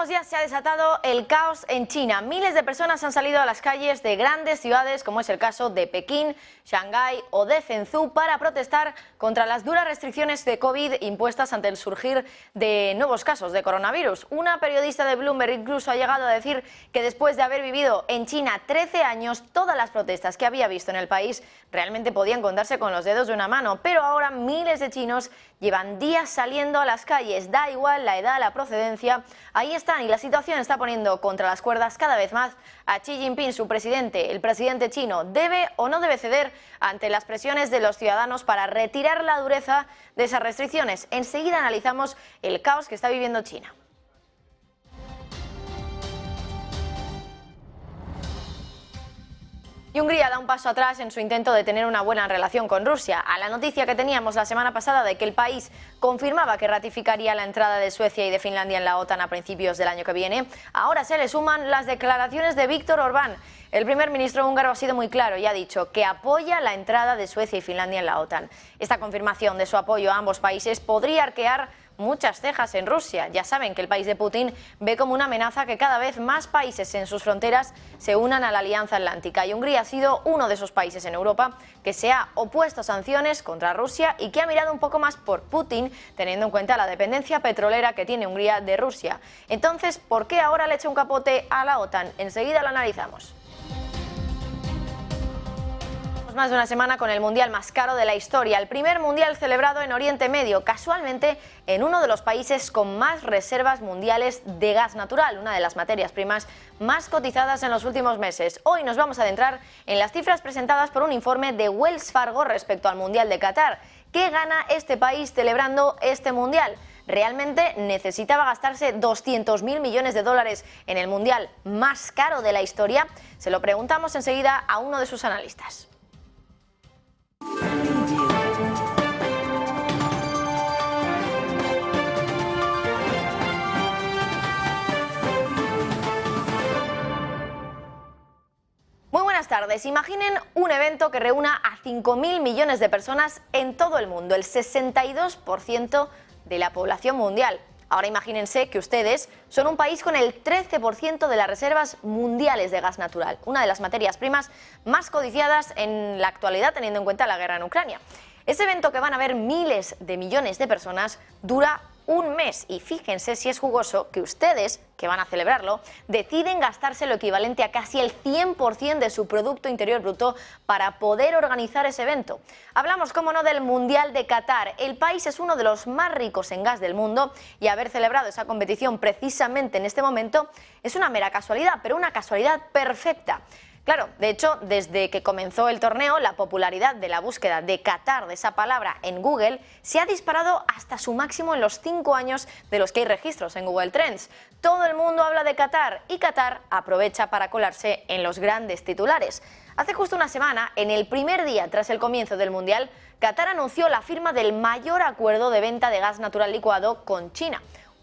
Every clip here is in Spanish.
últimos días se ha desatado el caos en China. Miles de personas han salido a las calles de grandes ciudades, como es el caso de Pekín, Shanghái o de Zhengzhou, para protestar contra las duras restricciones de COVID impuestas ante el surgir de nuevos casos de coronavirus. Una periodista de Bloomberg incluso ha llegado a decir que después de haber vivido en China 13 años, todas las protestas que había visto en el país realmente podían contarse con los dedos de una mano. Pero ahora miles de chinos llevan días saliendo a las calles, da igual la edad, la procedencia. Ahí están, y la situación está poniendo contra las cuerdas cada vez más a Xi Jinping, su presidente. El presidente chino debe o no debe ceder ante las presiones de los ciudadanos para retirar la dureza de esas restricciones. Enseguida analizamos el caos que está viviendo China. Y Hungría da un paso atrás en su intento de tener una buena relación con Rusia. A la noticia que teníamos la semana pasada de que el país confirmaba que ratificaría la entrada de Suecia y de Finlandia en la OTAN a principios del año que viene, ahora se le suman las declaraciones de Viktor Orbán. El primer ministro húngaro ha sido muy claro y ha dicho que apoya la entrada de Suecia y Finlandia en la OTAN. Esta confirmación de su apoyo a ambos países podría arquear muchas cejas en Rusia. Ya saben que el país de Putin ve como una amenaza que cada vez más países en sus fronteras se unan a la Alianza Atlántica, y Hungría ha sido uno de esos países en Europa que se ha opuesto a sanciones contra Rusia y que ha mirado un poco más por Putin, teniendo en cuenta la dependencia petrolera que tiene Hungría de Rusia. Entonces, ¿por qué ahora le echa un capote a la OTAN? Enseguida lo analizamos. Más de una semana con el mundial más caro de la historia, el primer mundial celebrado en Oriente Medio, casualmente en uno de los países con más reservas mundiales de gas natural, una de las materias primas más cotizadas en los últimos meses. Hoy nos vamos a adentrar en las cifras presentadas por un informe de Wells Fargo respecto al mundial de Qatar. ¿Qué gana este país celebrando este mundial? ¿Realmente necesitaba gastarse 200.000 millones de dólares en el mundial más caro de la historia? Se lo preguntamos enseguida a uno de sus analistas. Muy buenas tardes. Imaginen un evento que reúna a 5.000 millones de personas en todo el mundo, el 62% de la población mundial. Ahora imagínense que ustedes son un país con el 13% de las reservas mundiales de gas natural, una de las materias primas más codiciadas en la actualidad, teniendo en cuenta la guerra en Ucrania. Ese evento, que van a ver miles de millones de personas, dura un mes, y fíjense si es jugoso que ustedes, que van a celebrarlo, deciden gastarse lo equivalente a casi el 100% de su Producto Interior Bruto para poder organizar ese evento. Hablamos, como no, del Mundial de Qatar. El país es uno de los más ricos en gas del mundo, y haber celebrado esa competición precisamente en este momento es una mera casualidad, pero una casualidad perfecta. Claro, de hecho, desde que comenzó el torneo, la popularidad de la búsqueda de Qatar, de esa palabra, en Google, se ha disparado hasta su máximo en los 5 años de los que hay registros en Google Trends. Todo el mundo habla de Qatar, y Qatar aprovecha para colarse en los grandes titulares. Hace justo una semana, en el primer día tras el comienzo del Mundial, Qatar anunció la firma del mayor acuerdo de venta de gas natural licuado con China.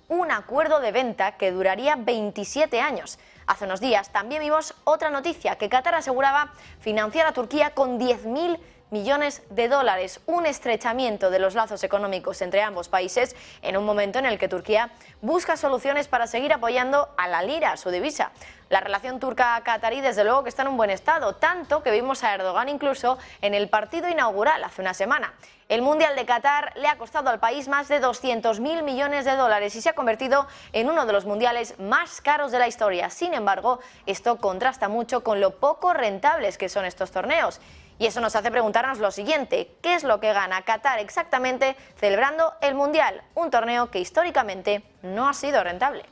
Un acuerdo de venta que duraría 27 años. Hace unos días también vimos otra noticia, que Qatar aseguraba financiar a Turquía con 10.000 millones de dólares, un estrechamiento de los lazos económicos entre ambos países en un momento en el que Turquía busca soluciones para seguir apoyando a la lira, su divisa. La relación turca-catarí desde luego que está en un buen estado, tanto que vimos a Erdogan incluso en el partido inaugural hace una semana. El Mundial de Qatar le ha costado al país más de 200.000 millones de dólares y se ha convertido en uno de los mundiales más caros de la historia. Sin embargo, esto contrasta mucho con lo poco rentables que son estos torneos. Y eso nos hace preguntarnos lo siguiente: ¿qué es lo que gana Qatar exactamente celebrando el Mundial? Un torneo que históricamente no ha sido rentable.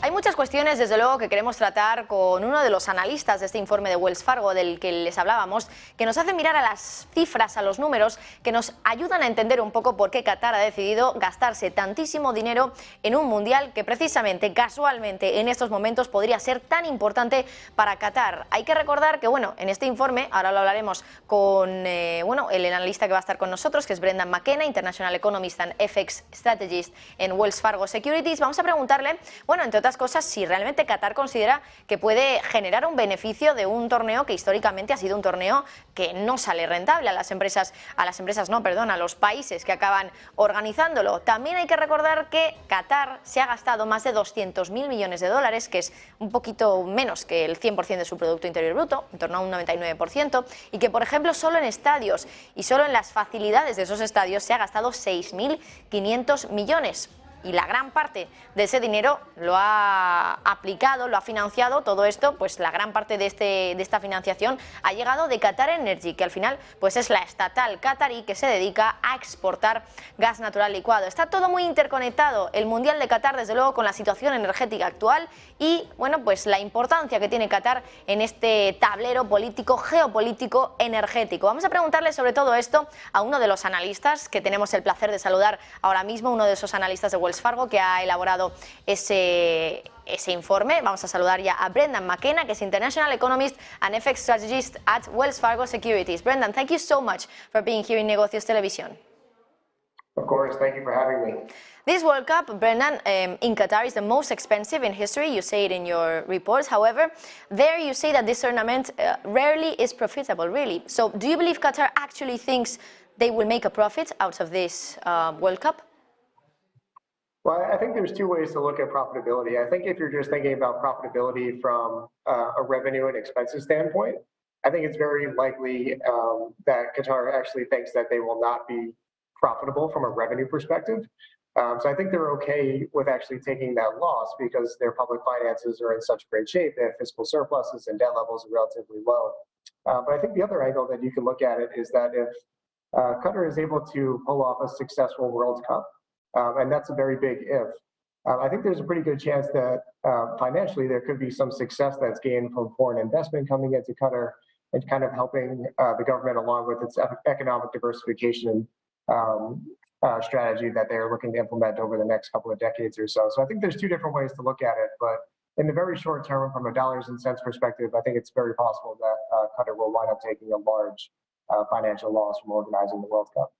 Hay muchas cuestiones, desde luego, que queremos tratar con uno de los analistas de este informe de Wells Fargo, del que les hablábamos, que nos hace mirar a las cifras, a los números, que nos ayudan a entender un poco por qué Qatar ha decidido gastarse tantísimo dinero en un mundial que precisamente, casualmente, en estos momentos podría ser tan importante para Qatar. Hay que recordar que, bueno, en este informe, ahora lo hablaremos con el analista que va a estar con nosotros, que es Brendan McKenna, International Economist and FX Strategist en Wells Fargo Securities. Vamos a preguntarle, bueno, entre otras cosas, si realmente Qatar considera que puede generar un beneficio de un torneo que históricamente ha sido un torneo que no sale rentable a los países que acaban organizándolo. También hay que recordar que Qatar se ha gastado más de 200.000 millones de dólares, que es un poquito menos que el 100% de su Producto Interior Bruto, en torno a un 99%, y que, por ejemplo, solo en estadios y solo en las facilidades de esos estadios se ha gastado 6.500 millones. Y la gran parte de ese dinero lo ha aplicado, lo ha financiado, todo esto, pues la gran parte de esta financiación ha llegado de Qatar Energy, que al final pues es la estatal qatarí que se dedica a exportar gas natural licuado. Está todo muy interconectado, el Mundial de Qatar, desde luego, con la situación energética actual y, bueno, pues la importancia que tiene Qatar en este tablero político, geopolítico, energético. Vamos a preguntarle sobre todo esto a uno de los analistas que tenemos el placer de saludar ahora mismo, uno de esos analistas de Wells Fargo que ha elaborado ese informe. Vamos a saludar ya a Brendan McKenna, que es International Economist and FX Strategist at Wells Fargo Securities. Brendan, thank you so much for being here in Negocios Televisión. Of course, thank you for having me. This World Cup, Brendan, in Qatar is the most expensive in history. You say it in your reports. However, there you say that this tournament rarely is profitable, really. So do you believe Qatar actually thinks they will make a profit out of this World Cup? Well, I think there's two ways to look at profitability. I think if you're just thinking about profitability from a revenue and expenses standpoint, I think it's very likely that Qatar actually thinks that they will not be profitable from a revenue perspective. So I think they're okay with actually taking that loss because their public finances are in such great shape. They have fiscal surpluses and debt levels are relatively low. But I think the other angle that you can look at it is that if Qatar is able to pull off a successful World Cup, and that's a very big if, I think there's a pretty good chance that financially there could be some success that's gained from foreign investment coming into Qatar and kind of helping the government along with its economic diversification strategy that they're looking to implement over the next couple of decades or so. So I think there's two different ways to look at it, but in the very short term, from a dollars and cents perspective, I think it's very possible that Qatar will wind up taking a large financial loss from organizing the World Cup.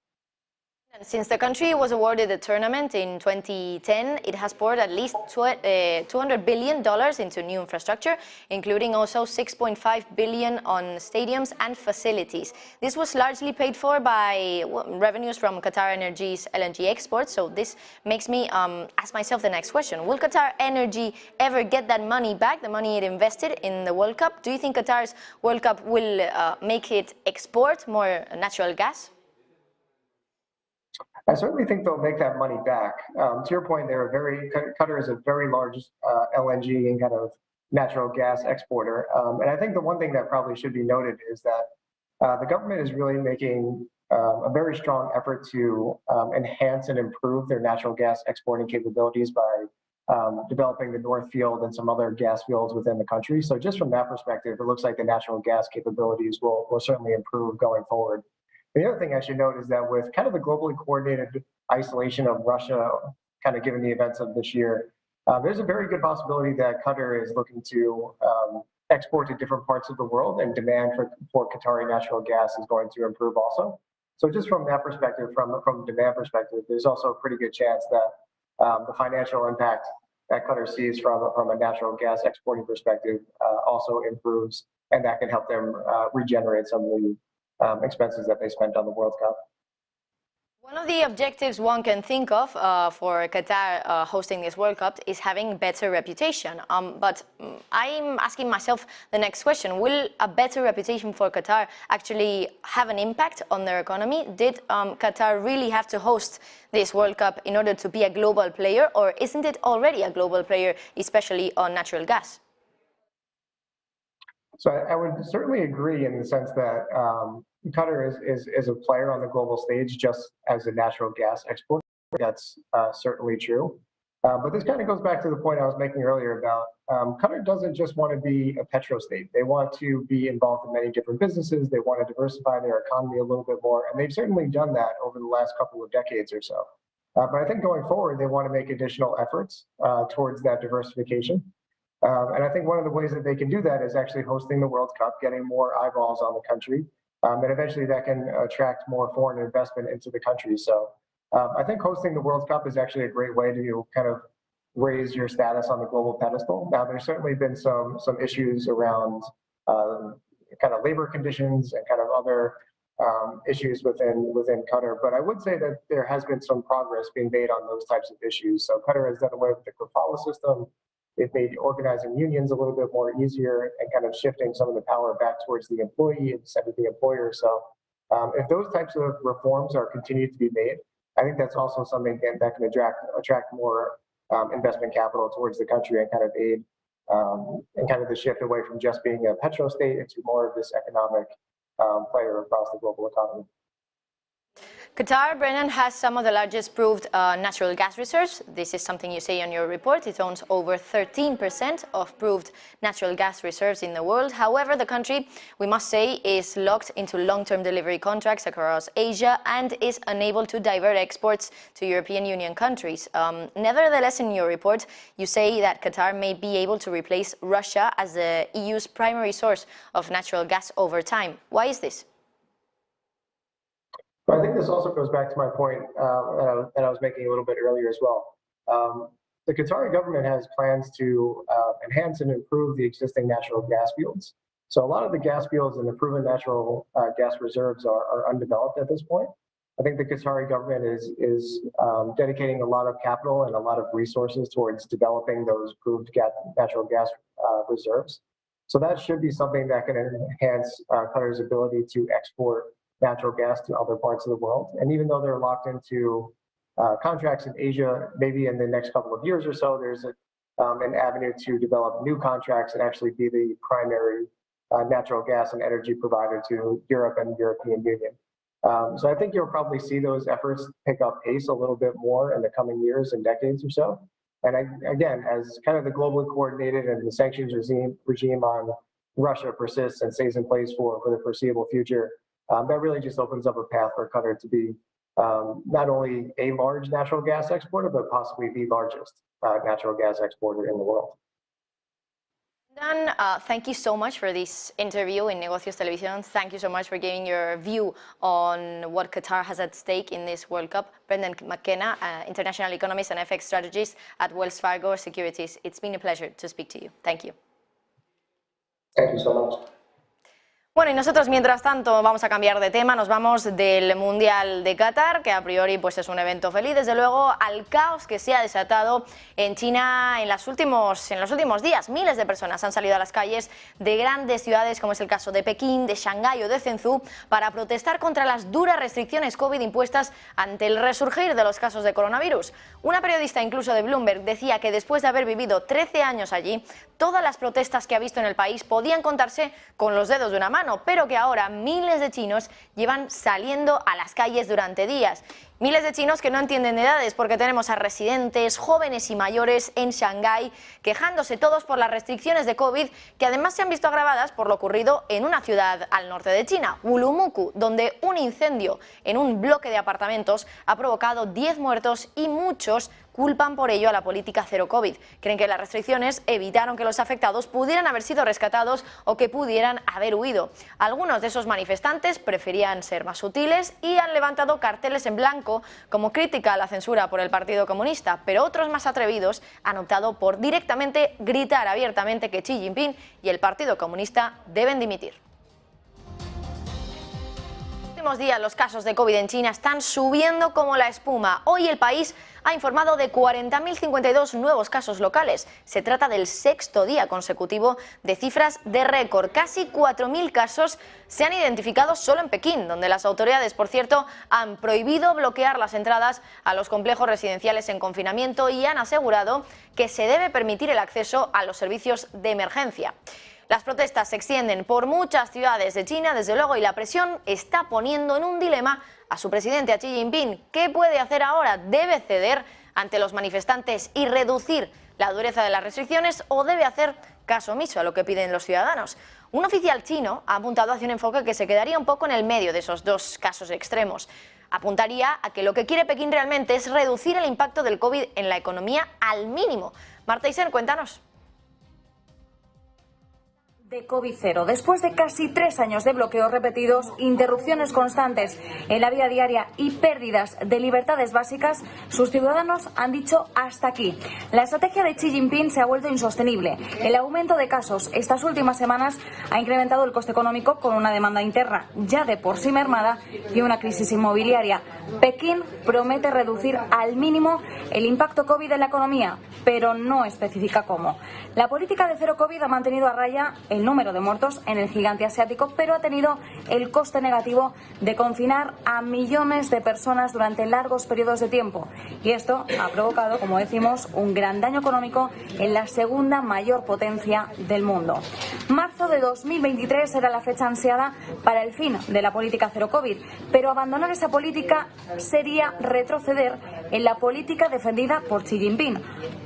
Since the country was awarded the tournament in 2010, it has poured at least $200 billion into new infrastructure, including also $6.5 billion on stadiums and facilities. This was largely paid for by revenues from Qatar Energy's LNG exports. So this makes me ask myself the next question. Will Qatar Energy ever get that money back, the money it invested in the World Cup? Do you think Qatar's World Cup will make it export more natural gas? I certainly think they'll make that money back. To your point, Qatar is a very large LNG and kind of natural gas exporter. And I think the one thing that probably should be noted is that the government is really making a very strong effort to enhance and improve their natural gas exporting capabilities by developing the North Field and some other gas fields within the country. So just from that perspective, it looks like the natural gas capabilities will certainly improve going forward. The other thing I should note is that with kind of the globally coordinated isolation of Russia, kind of given the events of this year, there's a very good possibility that Qatar is looking to export to different parts of the world, and demand for Qatari natural gas is going to improve also. So just from that perspective, from a demand perspective, there's also a pretty good chance that the financial impact that Qatar sees from a natural gas exporting perspective also improves, and that can help them regenerate some of the expenses that they spent on the World Cup. One of the objectives one can think of for Qatar hosting this World Cup is having better reputation. But I'm asking myself the next question. Will a better reputation for Qatar actually have an impact on their economy? Did Qatar really have to host this World Cup in order to be a global player, or isn't it already a global player, especially on natural gas? So I would certainly agree in the sense that Qatar is a player on the global stage just as a natural gas exporter. That's certainly true. But this kind of goes back to the point I was making earlier about Qatar doesn't just want to be a petro state. They want to be involved in many different businesses. They want to diversify their economy a little bit more. And they've certainly done that over the last couple of decades or so. But I think going forward, they want to make additional efforts towards that diversification. And I think one of the ways that they can do that is actually hosting the World Cup, getting more eyeballs on the country. And eventually that can attract more foreign investment into the country. So I think hosting the World Cup is actually a great way to kind of raise your status on the global pedestal. Now, there's certainly been some issues around kind of labor conditions and kind of other issues within Qatar, but I would say that there has been some progress being made on those types of issues. So Qatar has done away with the kafala system. It made organizing unions a little bit more easier and kind of shifting some of the power back towards the employee instead of the employer. So if those types of reforms are continued to be made, I think that's also something that can attract more investment capital towards the country and kind of aid and kind of the shift away from just being a petro state into more of this economic player across the global economy. Qatar, Brennan, has some of the largest proved natural gas reserves. This is something you say on your report. It owns over 13% of proved natural gas reserves in the world. However, the country, we must say, is locked into long-term delivery contracts across Asia and is unable to divert exports to European Union countries. Nevertheless, in your report, you say that Qatar may be able to replace Russia as the EU's primary source of natural gas over time. Why is this? But I think this also goes back to my point that I was making a little bit earlier as well. The Qatari government has plans to enhance and improve the existing natural gas fields. So a lot of the gas fields and the proven natural gas reserves are undeveloped at this point. I think the Qatari government is dedicating a lot of capital and a lot of resources towards developing those proved natural gas reserves. So that should be something that can enhance Qatar's ability to export natural gas to other parts of the world. And even though they're locked into contracts in Asia, maybe in the next couple of years or so, there's an avenue to develop new contracts and actually be the primary natural gas and energy provider to Europe and the European Union. So I think you'll probably see those efforts pick up pace a little bit more in the coming years and decades or so. And again, as kind of the globally coordinated and the sanctions regime on Russia persists and stays in place for the foreseeable future, that really just opens up a path for Qatar to be not only a large natural gas exporter, but possibly the largest natural gas exporter in the world. Dan, thank you so much for this interview in Negocios Televisión. Thank you so much for giving your view on what Qatar has at stake in this World Cup. Brendan McKenna, international economist and FX strategist at Wells Fargo Securities. It's been a pleasure to speak to you. Thank you. Thank you so much. Bueno, y nosotros mientras tanto vamos a cambiar de tema, nos vamos del Mundial de Qatar, que a priori pues es un evento feliz, desde luego, al caos que se ha desatado en China en los últimos días. Miles de personas han salido a las calles de grandes ciudades, como es el caso de Pekín, de Shanghái o de Zhengzhou, para protestar contra las duras restricciones COVID impuestas ante el resurgir de los casos de coronavirus. Una periodista incluso de Bloomberg decía que después de haber vivido 13 años allí, todas las protestas que ha visto en el país podían contarse con los dedos de una mano, pero que ahora miles de chinos llevan saliendo a las calles durante días. Miles de chinos que no entienden de edades, porque tenemos a residentes, jóvenes y mayores en Shanghái quejándose todos por las restricciones de COVID, que además se han visto agravadas por lo ocurrido en una ciudad al norte de China, Urumqi, donde un incendio en un bloque de apartamentos ha provocado 10 muertos y muchos culpan por ello a la política cero COVID. Creen que las restricciones evitaron que los afectados pudieran haber sido rescatados o que pudieran haber huido. Algunos de esos manifestantes preferían ser más sutiles y han levantado carteles en blanco como crítica a la censura por el Partido Comunista, pero otros más atrevidos han optado por directamente gritar abiertamente que Xi Jinping y el Partido Comunista deben dimitir. Últimos días los casos de COVID en China están subiendo como la espuma. Hoy el país ha informado de 40.052 nuevos casos locales. Se trata del sexto día consecutivo de cifras de récord. Casi 4.000 casos se han identificado solo en Pekín, donde las autoridades, por cierto, han prohibido bloquear las entradas a los complejos residenciales en confinamiento y han asegurado que se debe permitir el acceso a los servicios de emergencia. Las protestas se extienden por muchas ciudades de China, desde luego, y la presión está poniendo en un dilema a su presidente, a Xi Jinping. ¿Qué puede hacer ahora? ¿Debe ceder ante los manifestantes y reducir la dureza de las restricciones, o debe hacer caso omiso a lo que piden los ciudadanos? Un oficial chino ha apuntado hacia un enfoque que se quedaría un poco en el medio de esos dos casos extremos. Apuntaría a que lo que quiere Pekín realmente es reducir el impacto del COVID en la economía al mínimo. Marta Isen, cuéntanos. De COVID-0. Después de casi 3 años de bloqueos repetidos, interrupciones constantes en la vida diaria y pérdidas de libertades básicas, sus ciudadanos han dicho hasta aquí. La estrategia de Xi Jinping se ha vuelto insostenible. El aumento de casos estas últimas semanas ha incrementado el coste económico con una demanda interna ya de por sí mermada y una crisis inmobiliaria. Pekín promete reducir al mínimo el impacto COVID en la economía, pero no especifica cómo. La política de cero COVID ha mantenido a raya el número de muertos en el gigante asiático, pero ha tenido el coste negativo de confinar a millones de personas durante largos periodos de tiempo. Y esto ha provocado, como decimos, un gran daño económico en la segunda mayor potencia del mundo. Marzo de 2023 era la fecha ansiada para el fin de la política cero COVID, pero abandonar esa política sería retroceder en la política defendida por Xi Jinping.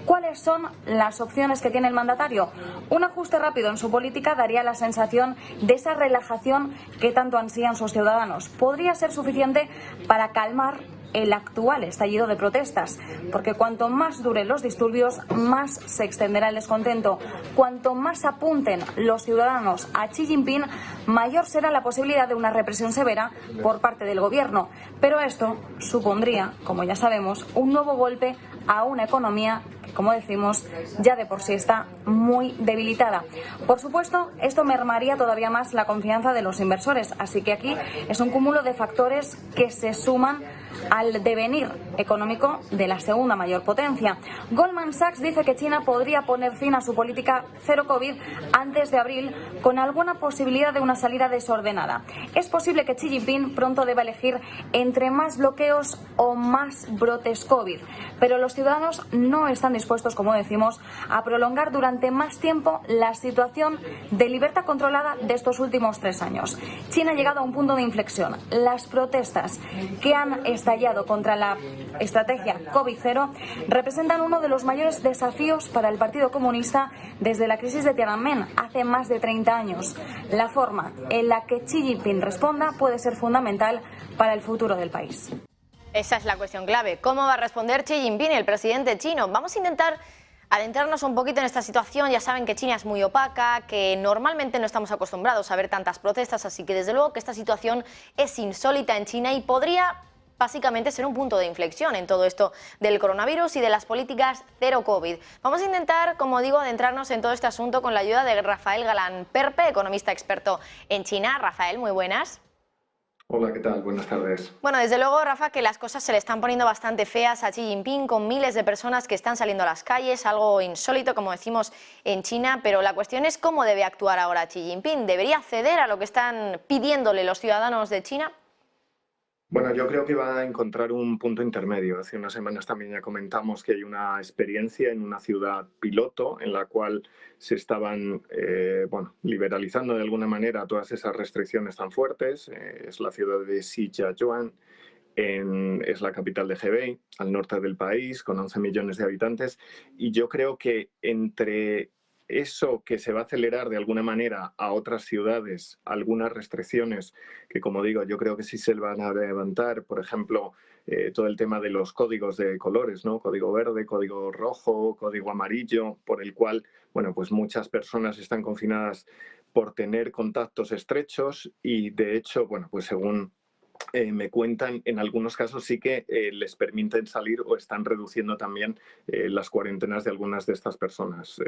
¿Cuáles son las opciones que tiene el mandatario? Un ajuste rápido en su política daría la sensación de esa relajación que tanto ansían sus ciudadanos. Podría ser suficiente para calmar el actual estallido de protestas, porque cuanto más duren los disturbios, más se extenderá el descontento. Cuanto más apunten los ciudadanos a Xi Jinping, mayor será la posibilidad de una represión severa por parte del gobierno. Pero esto supondría, como ya sabemos, un nuevo golpe a una economía que, como decimos, ya de por sí está muy debilitada. Por supuesto, esto mermaría todavía más la confianza de los inversores, así que aquí es un cúmulo de factores que se suman al devenir económico de la segunda mayor potencia. Goldman Sachs dice que China podría poner fin a su política cero COVID antes de abril, con alguna posibilidad de una salida desordenada. Es posible que Xi Jinping pronto deba elegir entre más bloqueos o más brotes COVID, pero los ciudadanos no están dispuestos, como decimos, a prolongar durante más tiempo la situación de libertad controlada de estos últimos 3 años. China ha llegado a un punto de inflexión. Las protestas que han estallado contra la estrategia COVID-0 representan uno de los mayores desafíos para el Partido Comunista desde la crisis de Tiananmen hace más de 30 años. La forma en la que Xi Jinping responda puede ser fundamental para el futuro del país. Esa es la cuestión clave. ¿Cómo va a responder Xi Jinping, el presidente chino? Vamos a intentar adentrarnos un poquito en esta situación. Ya saben que China es muy opaca, que normalmente no estamos acostumbrados a ver tantas protestas, así que desde luego que esta situación es insólita en China y podría básicamente ser un punto de inflexión en todo esto del coronavirus y de las políticas cero COVID. Vamos a intentar, como digo, adentrarnos en todo este asunto con la ayuda de Rafael Galán Perpe, economista experto en China. Rafael, muy buenas. Hola, ¿qué tal? Buenas tardes. Bueno, desde luego, Rafa, que las cosas se le están poniendo bastante feas a Xi Jinping, con miles de personas que están saliendo a las calles, algo insólito, como decimos, en China, pero la cuestión es cómo debe actuar ahora Xi Jinping. ¿Debería ceder a lo que están pidiéndole los ciudadanos de China? Bueno, yo creo que va a encontrar un punto intermedio. Hace unas semanas también ya comentamos que hay una experiencia en una ciudad piloto en la cual se estaban liberalizando de alguna manera todas esas restricciones tan fuertes. Es la ciudad de Shijiazhuang, es la capital de Hebei, al norte del país, con 11 millones de habitantes. Y yo creo que entre eso que se va a acelerar de alguna manera a otras ciudades, algunas restricciones que, como digo, yo creo que sí se van a levantar, por ejemplo, todo el tema de los códigos de colores, ¿no? Código verde, código rojo, código amarillo, por el cual, bueno, pues muchas personas están confinadas por tener contactos estrechos y, de hecho, bueno, pues según me cuentan, en algunos casos sí que les permiten salir o están reduciendo también las cuarentenas de algunas de estas personas.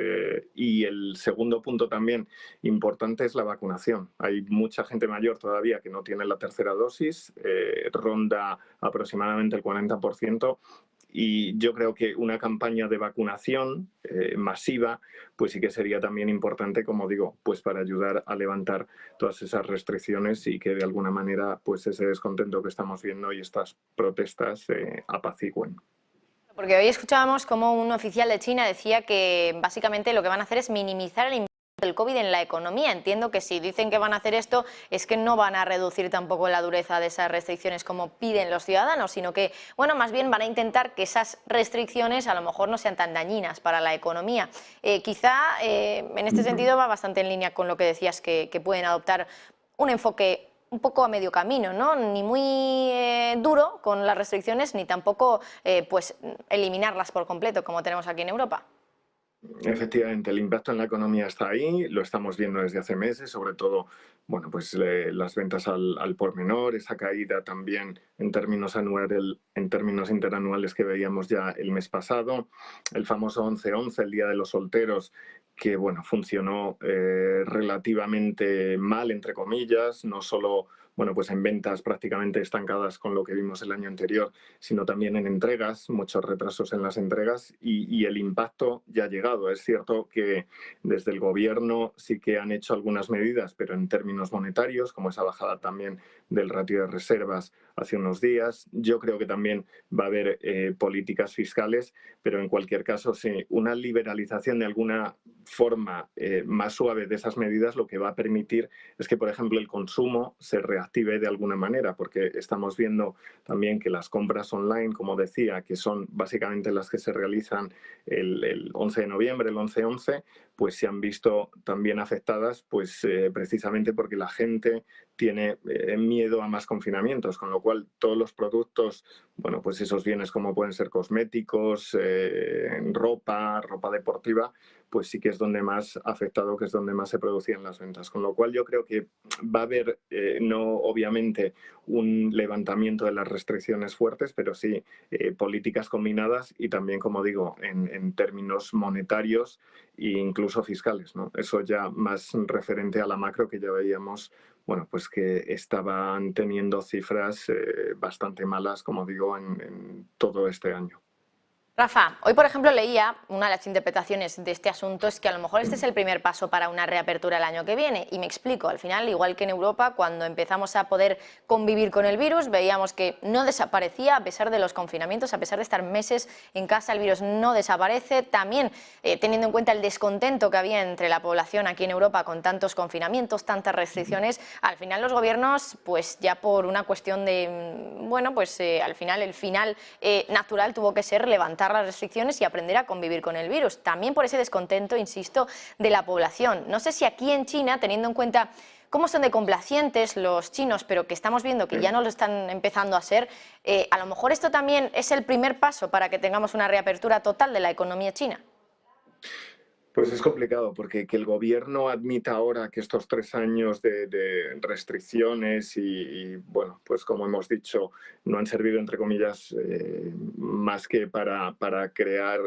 Y el segundo punto también importante es la vacunación. Hay mucha gente mayor todavía que no tiene la tercera dosis, ronda aproximadamente el 40%. Y yo creo que una campaña de vacunación masiva, pues sí que sería también importante, como digo, pues para ayudar a levantar todas esas restricciones y que de alguna manera pues ese descontento que estamos viendo y estas protestas apacigüen. Porque hoy escuchábamos como un oficial de China decía que básicamente lo que van a hacer es minimizar el del COVID en la economía. Entiendo que si dicen que van a hacer esto es que no van a reducir tampoco la dureza de esas restricciones como piden los ciudadanos, sino que, bueno, más bien van a intentar que esas restricciones a lo mejor no sean tan dañinas para la economía. En este sentido va bastante en línea con lo que decías, que pueden adoptar un enfoque un poco a medio camino, ¿no? Ni muy duro con las restricciones, ni tampoco pues eliminarlas por completo, como tenemos aquí en Europa. Efectivamente, el impacto en la economía está ahí, lo estamos viendo desde hace meses, sobre todo, bueno, pues las ventas al por menor, esa caída también en términos en términos interanuales que veíamos ya el mes pasado, el famoso 11-11, el Día de los Solteros, que, bueno, funcionó relativamente mal, entre comillas, no solo, bueno, pues en ventas prácticamente estancadas con lo que vimos el año anterior, sino también en entregas, muchos retrasos en las entregas y el impacto ya ha llegado. Es cierto que desde el gobierno sí que han hecho algunas medidas, pero en términos monetarios, como esa bajada también del ratio de reservas hace unos días. Yo creo que también va a haber políticas fiscales, pero en cualquier caso, sí, una liberalización de alguna forma más suave de esas medidas lo que va a permitir es que, por ejemplo, el consumo se reactive de alguna manera, porque estamos viendo también que las compras online, como decía, que son básicamente las que se realizan el 11 de noviembre, el 11-11, pues se han visto también afectadas pues precisamente porque la gente tiene miedo a más confinamientos, con lo cual todos los productos, bueno, pues esos bienes como pueden ser cosméticos, ropa deportiva, pues sí que es donde más afectado, que es donde más se producían las ventas. Con lo cual yo creo que va a haber, no obviamente un levantamiento de las restricciones fuertes, pero sí políticas combinadas y también, como digo, en términos monetarios e incluso fiscales, ¿no? Eso ya más referente a la macro, que ya veíamos, bueno, pues que estaban teniendo cifras bastante malas, como digo, en todo este año. Rafa, hoy por ejemplo leía, una de las interpretaciones de este asunto es que a lo mejor este es el primer paso para una reapertura el año que viene, y me explico. Al final, igual que en Europa, cuando empezamos a poder convivir con el virus, veíamos que no desaparecía a pesar de los confinamientos, a pesar de estar meses en casa, el virus no desaparece. También teniendo en cuenta el descontento que había entre la población aquí en Europa con tantos confinamientos, tantas restricciones, al final los gobiernos, pues ya por una cuestión de, bueno, pues al final el final natural tuvo que ser levantar las restricciones y aprender a convivir con el virus. También por ese descontento, insisto, de la población. No sé si aquí en China, teniendo en cuenta cómo son de complacientes los chinos, pero que estamos viendo que ya no lo están empezando a ser, a lo mejor esto también es el primer paso para que tengamos una reapertura total de la economía china. Pues es complicado, porque que el gobierno admita ahora que estos 3 años de restricciones bueno, pues como hemos dicho, no han servido, entre comillas, más que para crear,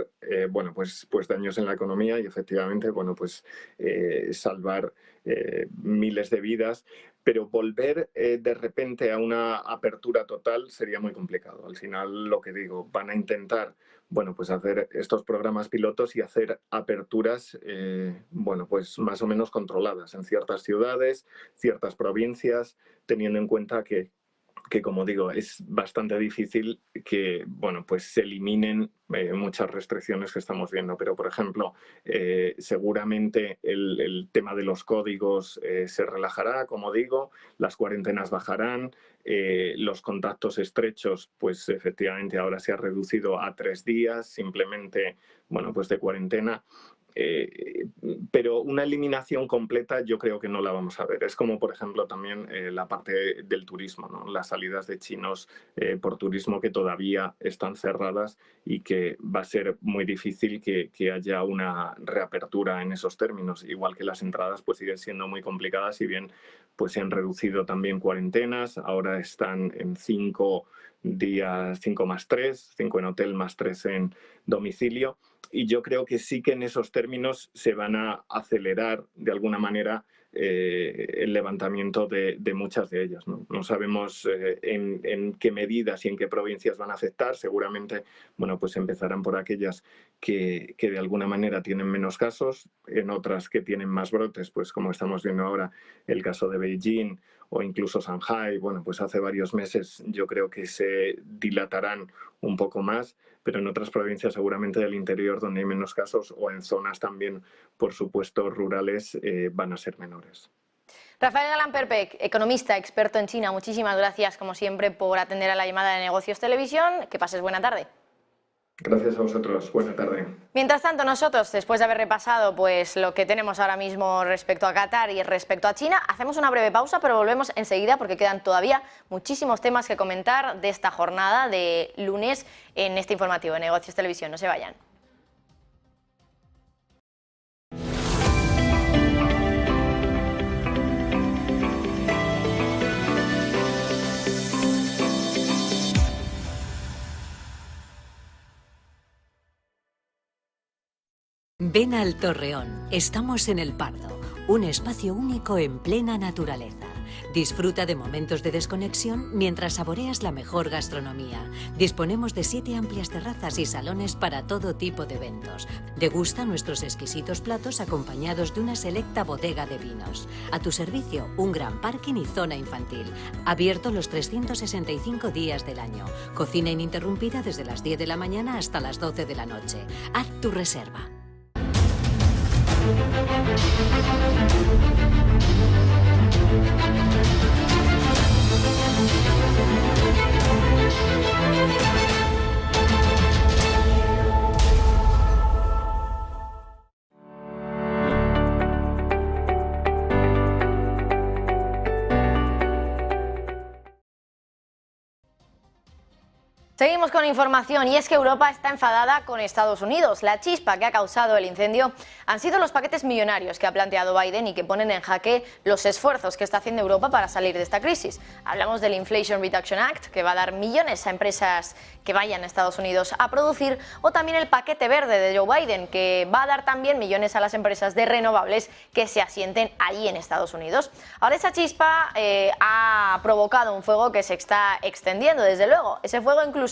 bueno, pues daños en la economía y efectivamente, bueno, pues salvar miles de vidas, pero volver de repente a una apertura total sería muy complicado. Al final, lo que digo, van a intentar, bueno, pues hacer estos programas pilotos y hacer aperturas, bueno, pues más o menos controladas en ciertas ciudades, ciertas provincias, teniendo en cuenta que como digo, es bastante difícil que, bueno, pues se eliminen muchas restricciones que estamos viendo. Pero, por ejemplo, seguramente el tema de los códigos se relajará, como digo, las cuarentenas bajarán, los contactos estrechos, pues efectivamente ahora se ha reducido a 3 días, simplemente, bueno, pues de cuarentena. Pero una eliminación completa yo creo que no la vamos a ver. Es como, por ejemplo, también la parte del turismo, ¿no? Las salidas de chinos por turismo que todavía están cerradas y que va a ser muy difícil que haya una reapertura en esos términos. Igual que las entradas pues siguen siendo muy complicadas, si bien pues se han reducido también cuarentenas, ahora están en 5 días, 5 más 3, 5 en hotel más 3 en domicilio. Y yo creo que sí que en esos términos se van a acelerar de alguna manera el levantamiento de muchas de ellas, ¿no? No sabemos en qué medidas y en qué provincias van a afectar. Seguramente, bueno, pues empezarán por aquellas que de alguna manera tienen menos casos, en otras que tienen más brotes, pues como estamos viendo ahora el caso de Beijing o incluso Shanghái. Bueno, pues hace varios meses yo creo que se se dilatarán un poco más, pero en otras provincias seguramente del interior donde hay menos casos o en zonas también, por supuesto, rurales, van a ser menores. Rafael Galán Perpec, economista, experto en China, muchísimas gracias como siempre por atender a la llamada de Negocios Televisión. Que pases buena tarde. Gracias a vosotros. Buena tarde. Mientras tanto, nosotros, después de haber repasado pues lo que tenemos ahora mismo respecto a Qatar y respecto a China, hacemos una breve pausa, pero volvemos enseguida porque quedan todavía muchísimos temas que comentar de esta jornada de lunes en este informativo de Negocios Televisión. No se vayan. Ven al Torreón, estamos en El Pardo, un espacio único en plena naturaleza. Disfruta de momentos de desconexión mientras saboreas la mejor gastronomía. Disponemos de 7 amplias terrazas y salones para todo tipo de eventos. Degusta nuestros exquisitos platos acompañados de una selecta bodega de vinos. A tu servicio, un gran parking y zona infantil. Abierto los 365 días del año. Cocina ininterrumpida desde las 10 de la mañana hasta las 12 de la noche. Haz tu reserva. Seguimos con información y es que Europa está enfadada con Estados Unidos. La chispa que ha causado el incendio han sido los paquetes millonarios que ha planteado Biden y que ponen en jaque los esfuerzos que está haciendo Europa para salir de esta crisis. Hablamos del Inflation Reduction Act, que va a dar millones a empresas que vayan a Estados Unidos a producir, o también el paquete verde de Joe Biden, que va a dar también millones a las empresas de renovables que se asienten allí en Estados Unidos. Ahora esa chispa ha provocado un fuego que se está extendiendo, desde luego. Ese fuego incluso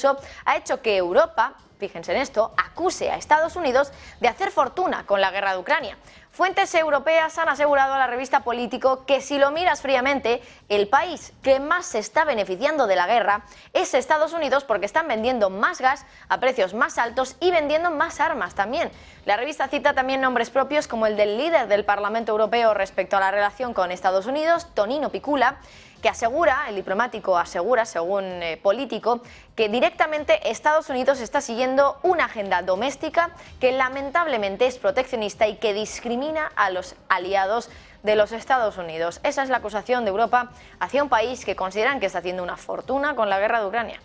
ha hecho que Europa, fíjense en esto, acuse a Estados Unidos de hacer fortuna con la guerra de Ucrania. Fuentes europeas han asegurado a la revista Político que si lo miras fríamente, el país que más se está beneficiando de la guerra es Estados Unidos, porque están vendiendo más gas a precios más altos y vendiendo más armas también. La revista cita también nombres propios como el del líder del Parlamento Europeo respecto a la relación con Estados Unidos, Tonino Picula, que asegura, el diplomático asegura, según Político, que directamente Estados Unidos está siguiendo una agenda doméstica que lamentablemente es proteccionista y que discrimina a los aliados de los Estados Unidos. Esa es la acusación de Europa hacia un país que consideran que está haciendo una fortuna con la guerra de Ucrania.